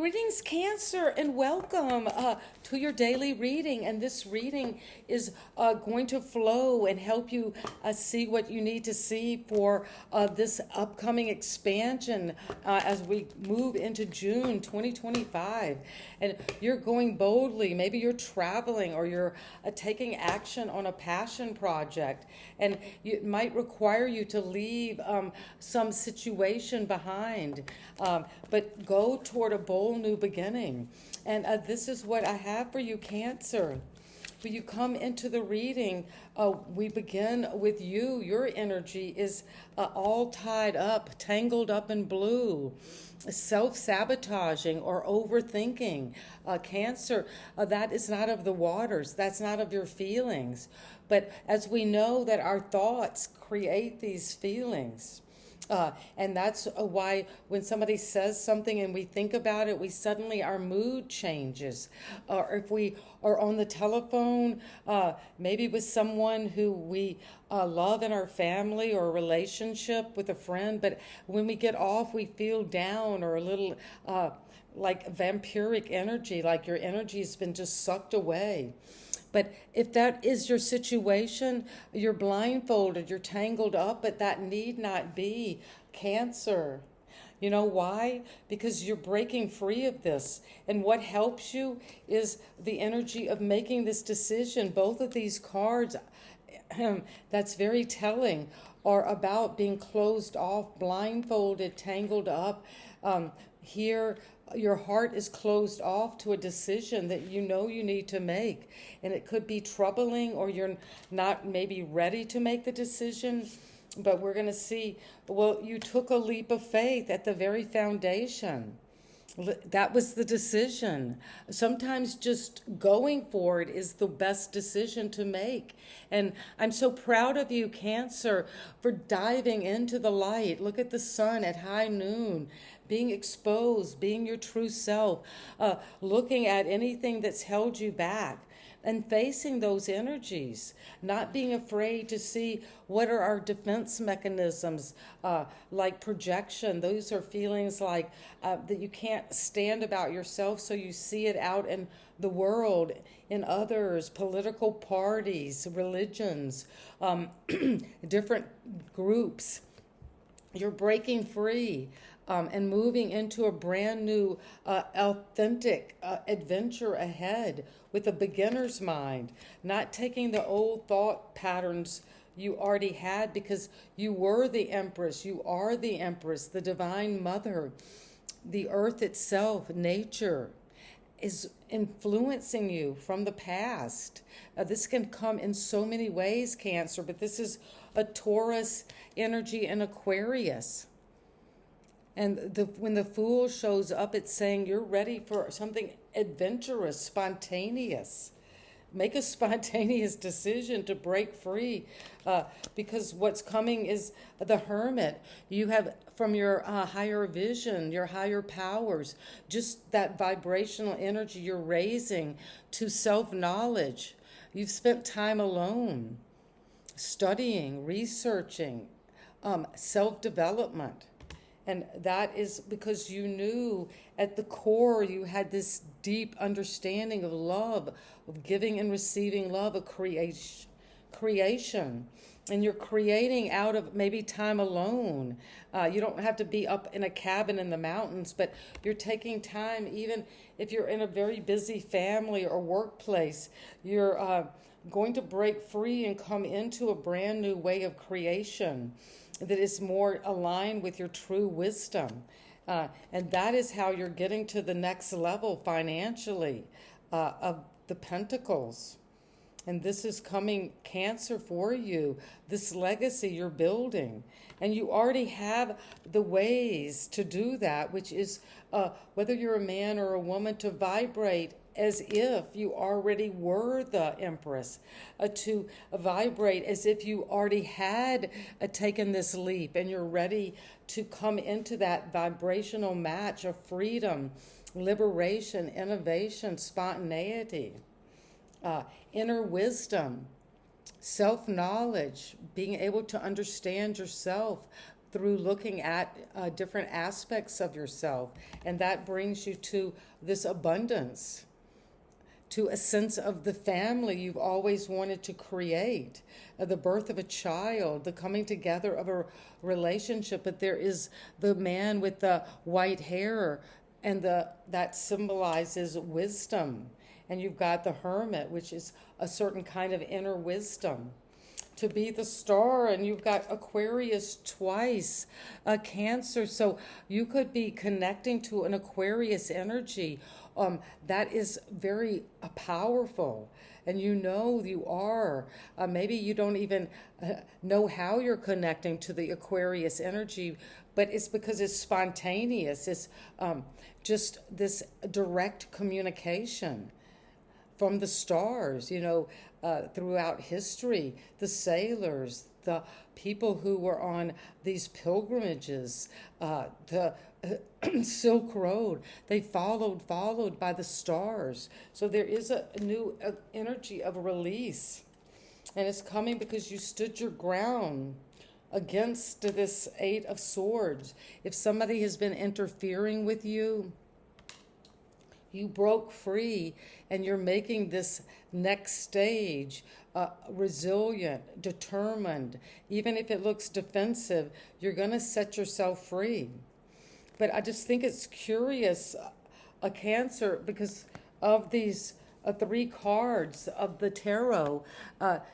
Greetings, Cancer, and welcome to your daily reading. And this reading is going to flow and help you see what you need to see for this upcoming expansion as we move into June 2025. And you're going boldly. Maybe you're traveling or you're taking action on a passion project. And it might require you to leave some situation behind, but go toward a bold new beginning. And this is what I have for you, Cancer. When you come into the reading, we begin with you. Your energy is all tied up, tangled up in blue, self-sabotaging or overthinking. Cancer, that is not of the waters. That's not of your feelings. But as we know that our thoughts create these feelings, and that's why when somebody says something and we think about it, we suddenly, our mood changes. Or if we are on the telephone, maybe with someone who we love in our family or a relationship with a friend, but when we get off, we feel down or a little like vampiric energy, like your energy has been just sucked away. But if that is your situation, you're blindfolded, you're tangled up, but that need not be, Cancer. You know why? Because you're breaking free of this. And what helps you is the energy of making this decision. Both of these cards, that's very telling, are about being closed off, blindfolded, tangled up. Here, your heart is closed off to a decision that you know you need to make. And it could be troubling, or you're not maybe ready to make the decision. But we're going to see, well, you took a leap of faith at the very foundation. That was the decision. Sometimes just going for it is the best decision to make. And I'm so proud of you, Cancer, for diving into the light. Look at the sun at high noon, being exposed, being your true self, looking at anything that's held you back and facing those energies, not being afraid to see what are our defense mechanisms, like projection. Those are feelings like that you can't stand about yourself, so you see it out in the world, in others, political parties, religions, different groups. You're breaking free. And moving into a brand new, authentic adventure ahead with a beginner's mind, not taking the old thought patterns you already had, because you were the Empress, you are the Empress, the Divine Mother, the earth itself, nature is influencing you from the past. This can come in so many ways, Cancer, but this is a Taurus energy and Aquarius. And when the Fool shows up, it's saying you're ready for something adventurous, spontaneous. Make a spontaneous decision to break free, because what's coming is the Hermit. You have, from your higher vision, your higher powers, just that vibrational energy you're raising to self-knowledge. You've spent time alone, studying, researching, self-development. And that is because you knew at the core you had this deep understanding of love, of giving and receiving love, of creation. And you're creating out of maybe time alone. You don't have to be up in a cabin in the mountains, but you're taking time, even if you're in a very busy family or workplace, you're going to break free and come into a brand new way of creation that is more aligned with your true wisdom. And that is how you're getting to the next level financially, of the Pentacles. And this is coming, Cancer, for you, this legacy you're building. And you already have the ways to do that, which is whether you're a man or a woman, to vibrate as if you already were the Empress, to vibrate as if you already had taken this leap and you're ready to come into that vibrational match of freedom, liberation, innovation, spontaneity, inner wisdom, self-knowledge, being able to understand yourself, through looking at different aspects of yourself. And that brings you to this abundance, to a sense of the family you've always wanted to create, the birth of a child, the coming together of a relationship. But there is the man with the white hair, and that symbolizes wisdom. And you've got the hermit, which is a certain kind of inner wisdom. To be the star, and you've got Aquarius twice, Cancer. So you could be connecting to an Aquarius energy that is very powerful, and you are. Maybe you don't even know how you're connecting to the Aquarius energy, but it's because it's spontaneous. It's just this direct communication from the stars, throughout history, the sailors, the people who were on these pilgrimages, the Silk Road, they followed by the stars. So there is a new energy of release, and it's coming because you stood your ground against this Eight of Swords. If somebody has been interfering with you, you broke free, and you're making this next stage resilient, determined. Even if it looks defensive, you're going to set yourself free. But I just think it's curious, a Cancer, because of these three cards of the tarot,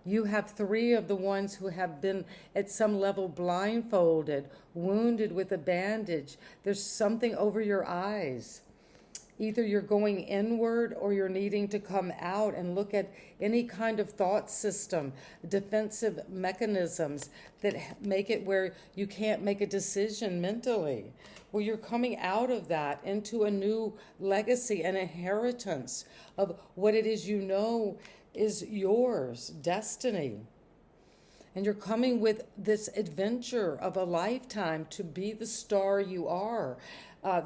you have three of the ones who have been at some level blindfolded, wounded with a bandage. There's something over your eyes. Either you're going inward, or you're needing to come out and look at any kind of thought system, defensive mechanisms that make it where you can't make a decision mentally. Well, you're coming out of that into a new legacy, an inheritance of what it is is yours, destiny. And you're coming with this adventure of a lifetime to be the star you are.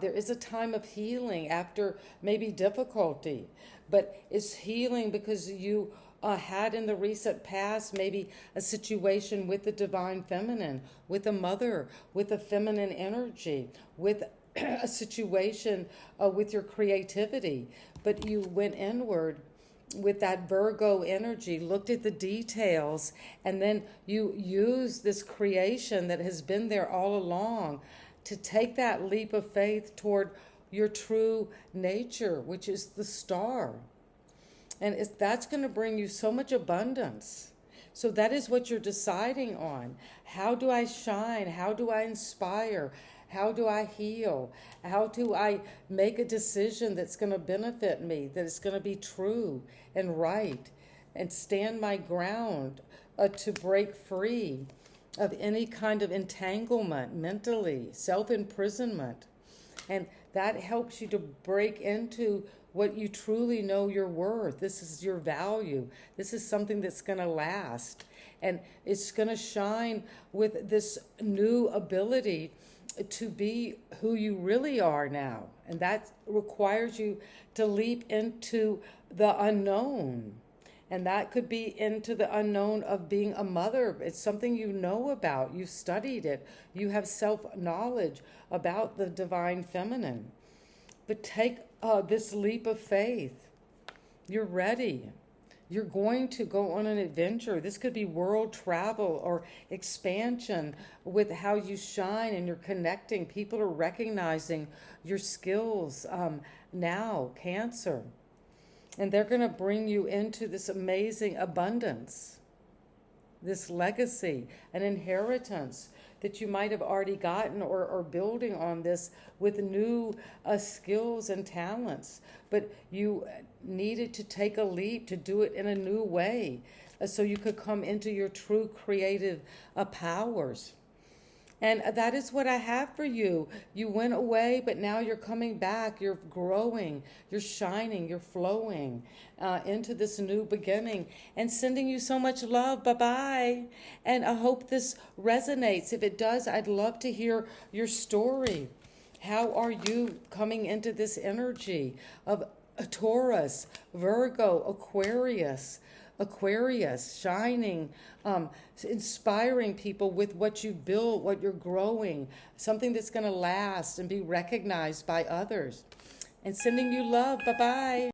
There is a time of healing after maybe difficulty, but it's healing because you had in the recent past maybe a situation with the divine feminine, with a mother, with a feminine energy, with a situation with your creativity. But you went inward with that Virgo energy, looked at the details, and then you used this creation that has been there all along to take that leap of faith toward your true nature, which is the star. And that's going to bring you so much abundance. So that is what you're deciding on. How do I shine? How do I inspire? How do I heal? How do I make a decision that's going to benefit me, that is going to be true and right, and stand my ground to break free of any kind of entanglement mentally, self-imprisonment. And that helps you to break into what you truly know your worth. This is your value. This is something that's going to last. And it's going to shine with this new ability to be who you really are now. And that requires you to leap into the unknown. And that could be into the unknown of being a mother. It's something you know about. You've studied it. You have self-knowledge about the divine feminine. But take this leap of faith. You're ready. You're going to go on an adventure. This could be world travel or expansion with how you shine, and you're connecting. People are recognizing your skills now, Cancer. And they're going to bring you into this amazing abundance, this legacy, an inheritance that you might have already gotten, or building on this with new skills and talents. But you needed to take a leap to do it in a new way so you could come into your true creative powers. And that is what I have for you. You went away, but now you're coming back. You're growing. You're shining. You're flowing into this new beginning, and sending you so much love. Bye-bye. And I hope this resonates. If it does, I'd love to hear your story. How are you coming into this energy of Taurus, Virgo, Aquarius, Aquarius, shining, inspiring people with what you've built, what you're growing, something that's going to last and be recognized by others. And sending you love. Bye-bye.